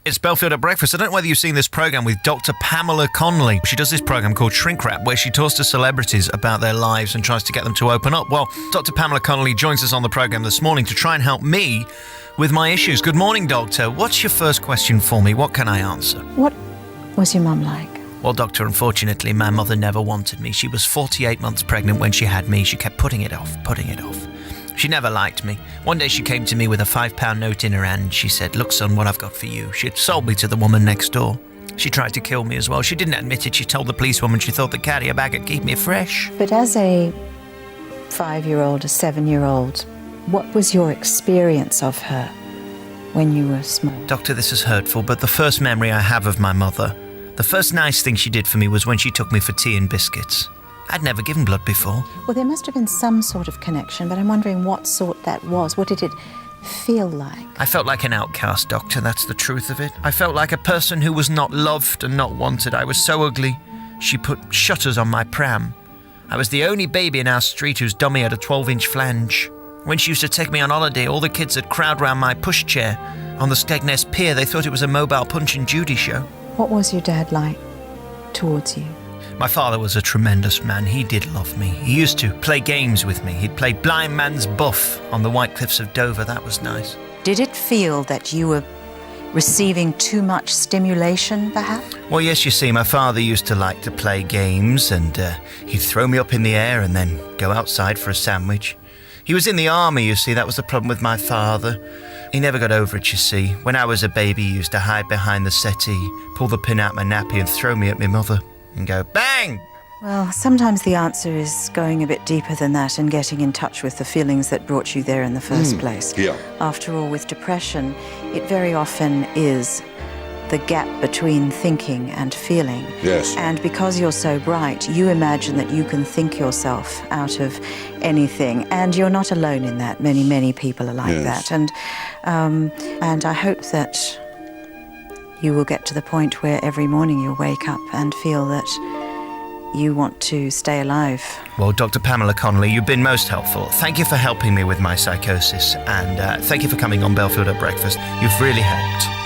It's Belfield at Breakfast. I don't know whether you've seen this program with Dr. Pamela Connolly. She does this program called Shrink Wrap, where she talks to celebrities about their lives and tries to get them to open up. Well, Dr. Pamela Connolly joins us on the program this morning to try and help me with my issues. Good morning, Doctor. What's your first question for me? What can I answer? What was your mum like? Well, Doctor, unfortunately, my mother never wanted me. She was 48 months pregnant when she had me. She kept putting it off. She never liked me. One day she came to me with a £5 note in her hand. She said, "Look, son, what I've got for you." She'd sold me to the woman next door. She tried to kill me as well. She didn't admit it. She told the policewoman she thought the carrier bag would keep me fresh. But as a 5-year-old, a 7-year-old, what was your experience of her when you were small? Doctor, this is hurtful, but the first memory I have of my mother, the first nice thing she did for me was when she took me for tea and biscuits. I'd never given blood before. Well, there must have been some sort of connection, but I'm wondering what sort that was. What did it feel like? I felt like an outcast, Doctor, that's the truth of it. I felt like a person who was not loved and not wanted. I was so ugly. She put shutters on my pram. I was the only baby in our street whose dummy had a 12-inch flange. When she used to take me on holiday, all the kids would crowd round my pushchair. On the Skegness Pier, they thought it was a mobile Punch and Judy show. What was your dad like towards you? My father was a tremendous man. He did love me. He used to play games with me. He'd play blind man's buff on the White Cliffs of Dover. That was nice. Did it feel that you were receiving too much stimulation, perhaps? Well, yes, you see, my father used to like to play games, and he'd throw me up in the air and then go outside for a sandwich. He was in the army, you see. That was the problem with my father. He never got over it, you see. When I was a baby, he used to hide behind the settee, pull the pin out my nappy and throw me at my mother and go, bang! Well, sometimes the answer is going a bit deeper than that and getting in touch with the feelings that brought you there in the first place. Yeah. After all, with depression, it very often is the gap between thinking and feeling. Yes. And because you're so bright, you imagine that you can think yourself out of anything. And you're not alone in that. Many, many people are like Yes. that. And I hope that you will get to the point where every morning you'll wake up and feel that you want to stay alive. Well, Dr. Pamela Connolly, you've been most helpful. Thank you for helping me with my psychosis, and thank you for coming on Belfield at Breakfast. You've really helped.